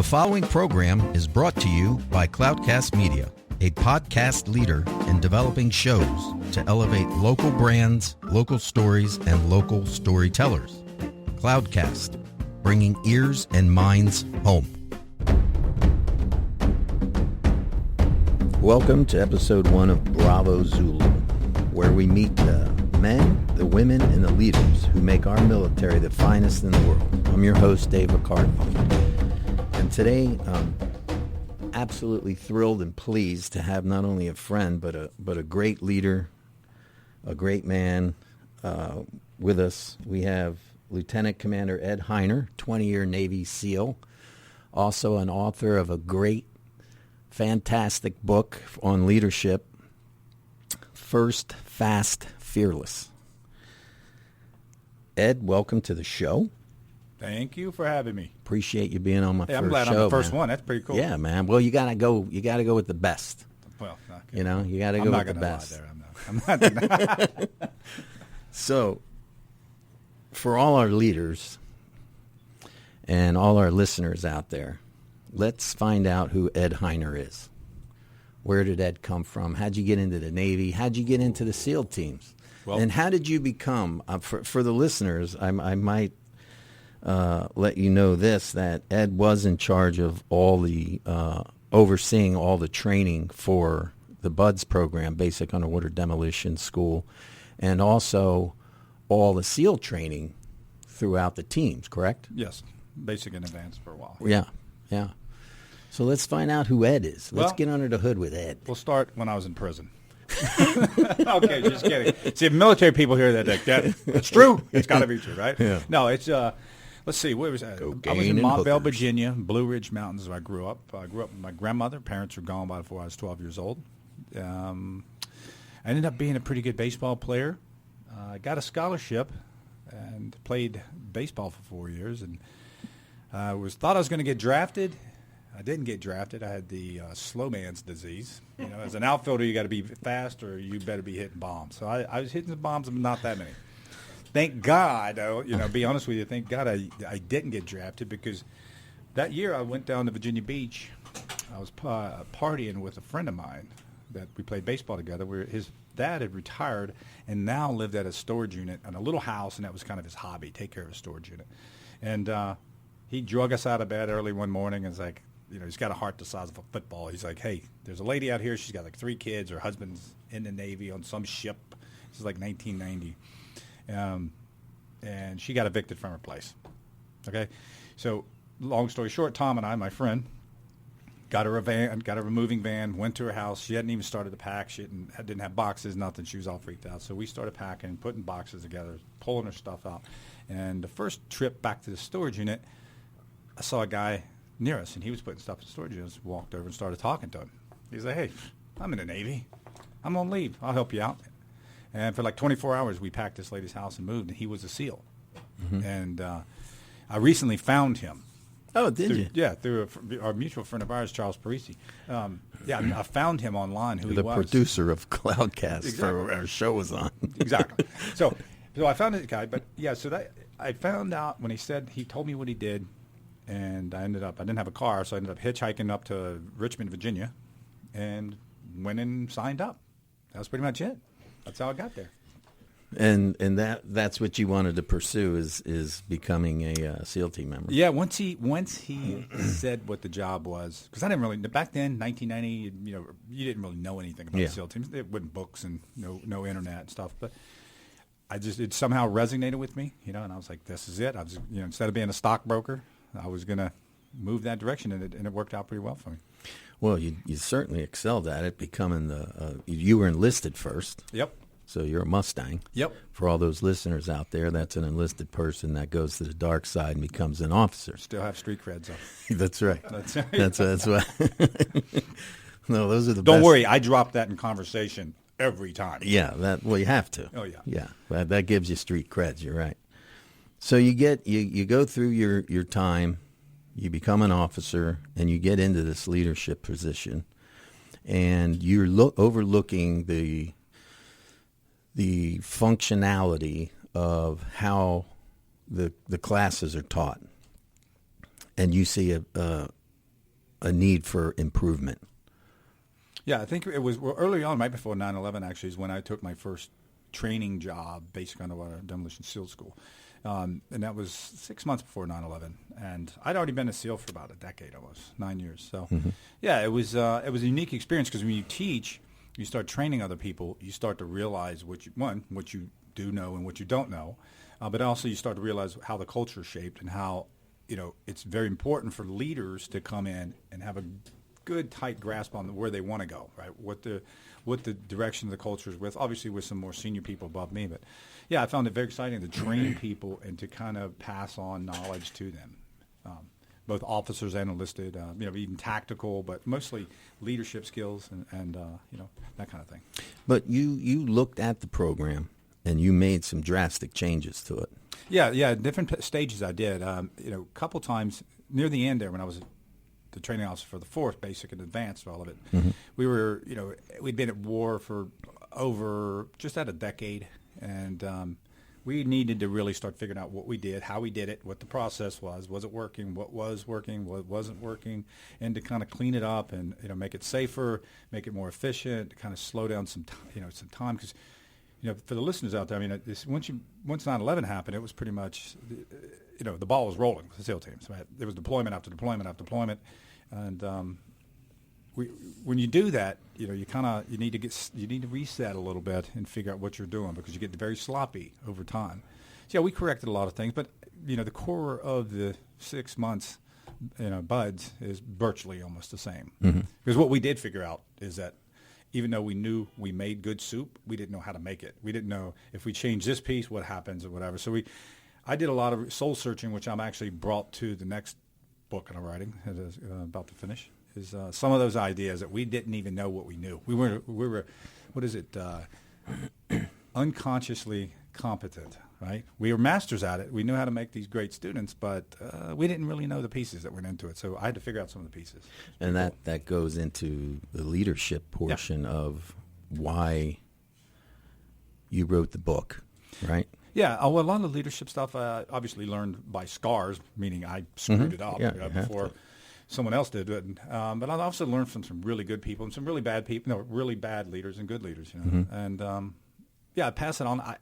The following program is brought to you by Cloudcast Media, a podcast leader in developing shows to elevate local brands, local stories, and local storytellers. Cloudcast, bringing ears and minds home. Welcome to episode 1 of Bravo Zulu, where we meet the men, the women, and the leaders who make our military the finest in the world. I'm your host, Dave Ricardo. And today, I'm absolutely thrilled and pleased to have not only a friend, but a great leader, a great man with us. We have Lieutenant Commander Ed Hiner, 20-year Navy SEAL, also an author of a great, fantastic book on leadership, First, Fast, Fearless. Ed, welcome to the show. Thank you for having me. Appreciate you being on my first show. I'm glad I'm the first one. That's pretty cool. Yeah, man. Well, you gotta go with the best. Well, you know, you gotta go with the best. I'm not gonna. So, for all our leaders and all our listeners out there, let's find out who Ed Hiner is. Where did Ed come from? How'd you get into the Navy? How'd you get into the SEAL teams? Well, and how did you become, for the listeners, I might let you know this, that Ed was in charge of all the, overseeing all the training for the BUDS program, Basic Underwater Demolition School, and also all the SEAL training throughout the teams, correct? Yes, basic and advanced for a while. Yeah. So let's find out who Ed is. Let's get under the hood with Ed. We'll start when I was in prison. Okay, just kidding. See, military people hear that's true. It's got to be true, right? Yeah. No, it's let's see. Where was that? I was in Montvale, Virginia, Blue Ridge Mountains, where I grew up. I grew up with my grandmother. Parents were gone by before I was 12 years old. I ended up being a pretty good baseball player. I got a scholarship and played baseball for 4 years, and thought I was going to get drafted. I didn't get drafted. I had the slow man's disease. You know, as an outfielder, you got to be fast, or you better be hitting bombs. So I was hitting the bombs, but not that many. Thank God, be honest with you, thank God I didn't get drafted, because that year I went down to Virginia Beach. I was partying with a friend of mine that we played baseball together, where his dad had retired and now lived at a storage unit in a little house, and that was kind of his hobby, take care of a storage unit. And he drug us out of bed early one morning and was like, he's got a heart the size of a football. He's like, hey, there's a lady out here. She's got like 3 kids. Her husband's in the Navy on some ship. This is like 1990. And she got evicted from her place. Okay? So long story short, Tom and I, my friend, got her a moving van, went to her house. She hadn't even started to pack. She didn't have boxes, nothing. She was all freaked out. So we started packing, putting boxes together, pulling her stuff out. And the first trip back to the storage unit, I saw a guy near us, and he was putting stuff in storage units. Walked over and started talking to him. He's like, hey, I'm in the Navy. I'm on leave. I'll help you out. And for like 24 hours, we packed this lady's house and moved, and he was a SEAL. Mm-hmm. And I recently found him. Oh, did you? Yeah, through our mutual friend of ours, Charles Parisi. I found him online, who he was. The producer of Cloudcast, exactly. For our show was on. Exactly. So I found this guy, but yeah, so that I found out when he told me what he did. And I didn't have a car, so I ended up hitchhiking up to Richmond, Virginia, and went and signed up. That was pretty much it. That's how I got there. And that's what you wanted to pursue is becoming a SEAL team member. Yeah, once he said what the job was, because I didn't really, back then, 1990, you didn't really know anything about SEAL teams. It wasn't books and no internet and stuff, but it somehow resonated with me, and I was like, this is it. I was, instead of being a stockbroker, I was going to move that direction, and it worked out pretty well for me. Well, you certainly excelled at it, becoming you were enlisted first. Yep. So you're a Mustang. Yep. For all those listeners out there, that's an enlisted person that goes to the dark side and becomes an officer. Still have street cred, though. That's right. That's right. That's why. No, those are the Don't best. worry, I drop that in conversation every time. Yeah, you have to. Oh, yeah. Yeah, that gives you street creds, you're right. So you go through your time, you become an officer, and you get into this leadership position, and you're overlooking the functionality of how the classes are taught, and you see a need for improvement. Yeah, I think it was early on, right before 9/11, actually, is when I took my first training job, basic underwater demolition SEAL school. And that was 6 months before 9/11. And I'd already been a SEAL for about a decade, almost 9 years. So, yeah, it was a unique experience because when you teach, you start training other people, you start to realize what you do know and what you don't know. But also you start to realize how the culture is shaped and how, it's very important for leaders to come in and have a good tight grasp on where they want to go, right? What the direction of the culture is with, obviously with some more senior people above me. But yeah, I found it very exciting to train people and to kind of pass on knowledge to them, both officers and enlisted, even tactical, but mostly leadership skills and that kind of thing. But you looked at the program and you made some drastic changes to it. Yeah, different stages I did. A couple times near the end there when I was the training officer for the 4th, basic and advanced, all of it. We were, we'd been at war for over just at a decade, and we needed to really start figuring out what we did, how we did it, what the process was it working, what was working, what wasn't working, and to kind of clean it up and make it safer, make it more efficient, kind of slow down some time because. For the listeners out there, I mean, once 9/11 happened, it was pretty much, the ball was rolling with the SEAL teams. Right? There was deployment after deployment after deployment, and when you do that, you need to reset a little bit and figure out what you're doing because you get very sloppy over time. So yeah, we corrected a lot of things, but the core of the 6 months, buds is virtually almost the same. Because what we did figure out is that. Even though we knew we made good soup, we didn't know how to make it. We didn't know if we change this piece, what happens or whatever. So I did a lot of soul searching, which I'm actually brought to the next book that I'm writing, about to finish, is some of those ideas that we didn't even know what we knew. We were what is it, unconsciously competent, right? We were masters at it. We knew how to make these great students, but we didn't really know the pieces that went into it. So I had to figure out some of the pieces. And that goes into the leadership portion of why you wrote the book, right? Yeah, well, a lot of the leadership stuff I obviously learned by scars, meaning I screwed it up before someone else did it. But I also learned from some really good people and some really bad people, really bad leaders and good leaders. And I pass it on.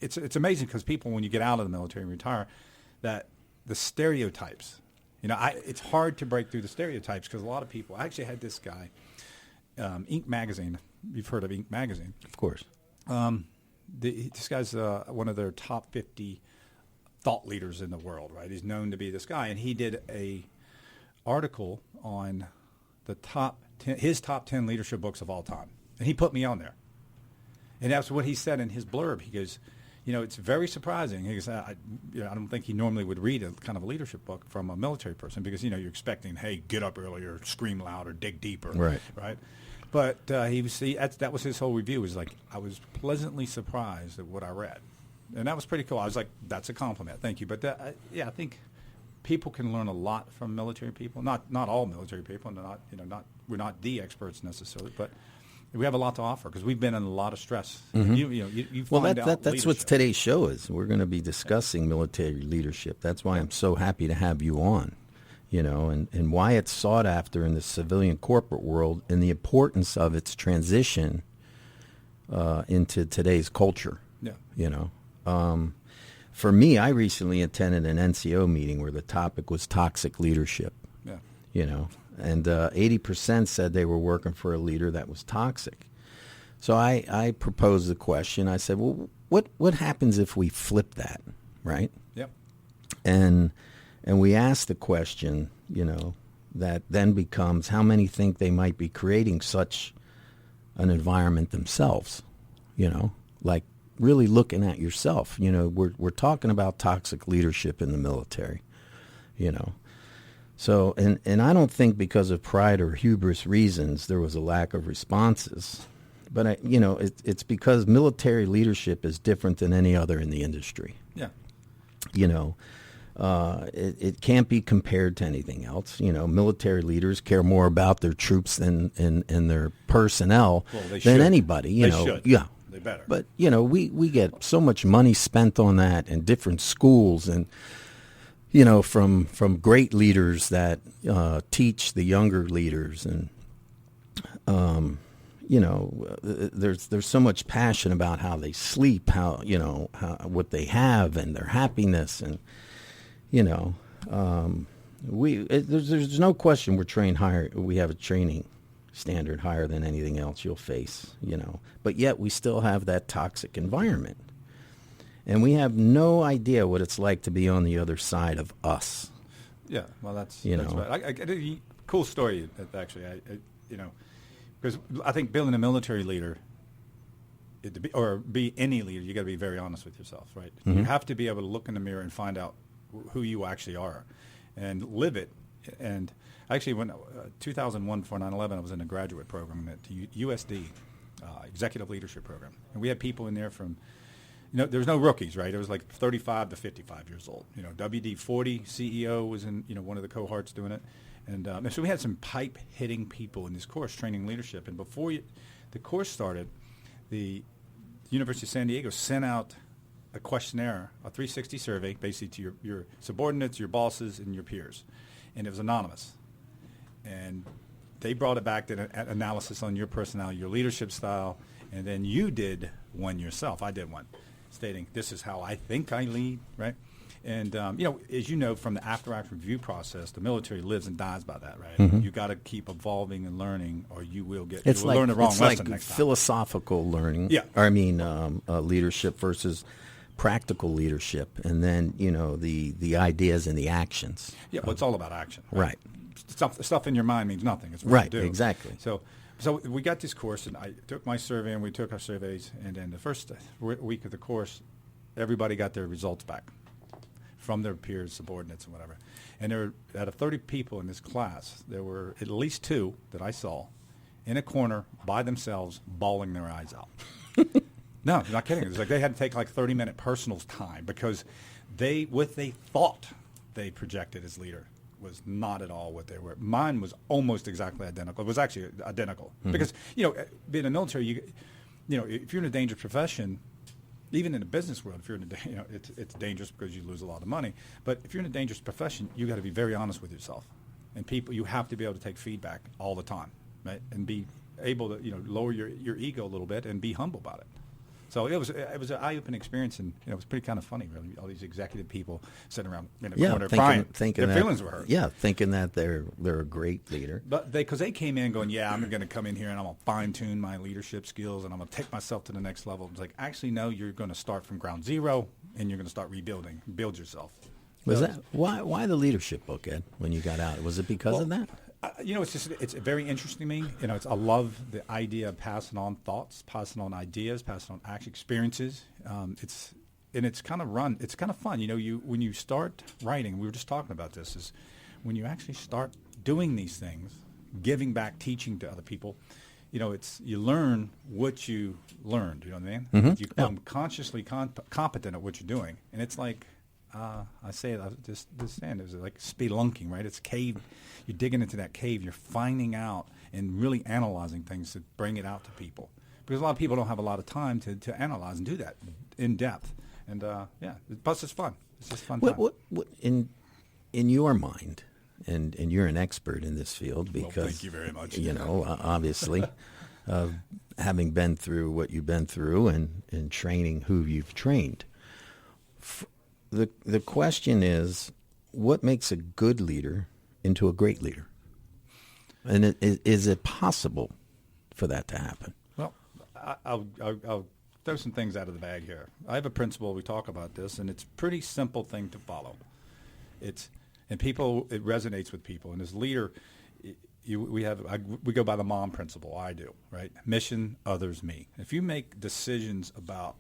It's amazing because people, when you get out of the military and retire, that the stereotypes, it's hard to break through the stereotypes because a lot of people. I actually had this guy, Inc. magazine. You've heard of Inc. magazine, of course. This guy's one of their top 50 thought leaders in the world, right? He's known to be this guy, and he did a article on the his top 10 leadership books of all time, and he put me on there. And that's what he said in his blurb. He goes, it's very surprising. He goes, I don't think he normally would read a kind of a leadership book from a military person because, you're expecting, hey, get up earlier, scream louder, dig deeper. Right? But that was his whole review. Was like, I was pleasantly surprised at what I read. And that was pretty cool. I was like, that's a compliment. Thank you. But, I think people can learn a lot from military people. Not all military people. We're not the experts necessarily, but we have a lot to offer because we've been in a lot of stress. You find out that's what today's show is. We're going to be discussing military leadership. That's why I'm so happy to have you on, and why it's sought after in the civilian corporate world and the importance of its transition into today's culture. Yeah. For me, I recently attended an NCO meeting where the topic was toxic leadership. Yeah. And 80% said they were working for a leader that was toxic. So I proposed the question. I said, well, what happens if we flip that, right? Yep. And we asked the question, that then becomes how many think they might be creating such an environment themselves, like really looking at yourself. We're talking about toxic leadership in the military, So, and I don't think because of pride or hubris reasons there was a lack of responses. But, it's because military leadership is different than any other in the industry. Yeah. It can't be compared to anything else. Military leaders care more about their troops and their personnel than anybody. They should. Yeah. They better. But, we get so much money spent on that in different schools and from great leaders that teach the younger leaders, and there's so much passion about how they sleep, how what they have, and their happiness, and there's no question we're trained higher. We have a training standard higher than anything else you'll face, but yet we still have that toxic environment. And we have no idea what it's like to be on the other side of us. Yeah, well, that's right. I cool story, actually. Because I think building a military leader, or be any leader, you got to be very honest with yourself, right? Mm-hmm. You have to be able to look in the mirror and find out who you actually are, and live it. And actually, when 2001 for 9/11, I was in a graduate program at USD, Executive Leadership Program, and we had people in there from. There's no rookies, right? It was like 35 to 55 years old. WD-40 CEO was in, one of the cohorts doing it. And so we had some pipe-hitting people in this course, training leadership. And before the course started, the University of San Diego sent out a questionnaire, a 360 survey, basically to your subordinates, your bosses, and your peers. And it was anonymous. And they brought it back to an analysis on your personality, your leadership style, and then you did one yourself. I did one, stating this is how I think I lead, right? And as you know from the after-act review process, the military lives and dies by that, right? Mm-hmm. You got to keep evolving and learning, or you will learn the wrong lesson next time. It's like philosophical learning. Yeah, leadership versus practical leadership, and then the ideas and the actions. Yeah, well, it's all about action, right? Stuff in your mind means nothing. It's what right, you do. Exactly. So we got this course, and I took my survey, and we took our surveys, and then the first week of the course, everybody got their results back from their peers, subordinates, and whatever. And there, out of 30 people in this class, there were at least 2 that I saw in a corner by themselves, bawling their eyes out. No, I'm not kidding. It was like they had to take 30-minute personal time because what they thought they projected as leader was not at all what they were. Mine was almost exactly identical. It was actually identical. Mm-hmm. Because, being in the military, if you're in a dangerous profession, even in the business world, if you're in it's dangerous because you lose a lot of money. But if you're in a dangerous profession, you got to be very honest with yourself. And you have to be able to take feedback all the time, right? And be able to, lower your ego a little bit and be humble about it. So it was an eye-opening experience, and it was pretty kind of funny, really. All these executive people sitting around in a corner crying. Thinking their feelings were hurt. Yeah, thinking that they're a great leader. But because they came in going, I'm going to come in here and I'm going to fine-tune my leadership skills and I'm going to take myself to the next level. It's like, actually, no, you're going to start from ground zero and you're going to start rebuilding, build yourself. Why the leadership book, Ed? When you got out, was it because of that? It's very interesting to me. I love the idea of passing on thoughts, passing on ideas, passing on actual experiences. It's kind of fun. When you start writing, we were just talking about this, is when you actually start doing these things, giving back, teaching to other people, you learn what you learned. You know what I mean? Mm-hmm. You become consciously competent at what you're doing, and it's like. I say it just saying it was like spelunking, right? It's a cave. You're digging into that cave. You're finding out and really analyzing things to bring it out to people. Because a lot of people don't have a lot of time to analyze and do that in depth. And plus it's fun. It's just fun. What in your mind, and you're an expert in this field because thank you very much. Obviously, having been through what you've been through and training who you've trained. The question is, what makes a good leader into a great leader? And is it possible for that to happen? Well, I'll throw some things out of the bag here. I have a principle. We talk about this, and it's a pretty simple thing to follow. It resonates with people. And as a leader, we go by the MOM principle. I do, right? Mission, others, me. If you make decisions about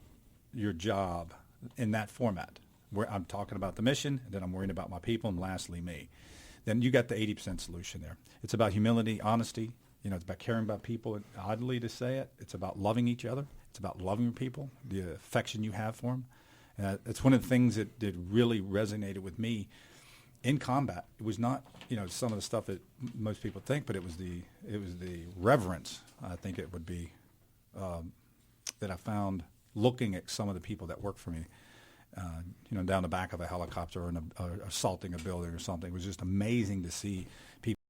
your job in that format, where I'm talking about the mission, and then I'm worrying about my people, and lastly, me. Then you got the 80% solution there. It's about humility, honesty. It's about caring about people. And oddly to say it, it's about loving each other. It's about loving your people, the affection you have for them. It's one of the things that really resonated with me in combat. It was not, some of the stuff that most people think, but it was the reverence. I think it would be that I found looking at some of the people that work for me. down the back of a helicopter or assaulting a building or something. It was just amazing to see people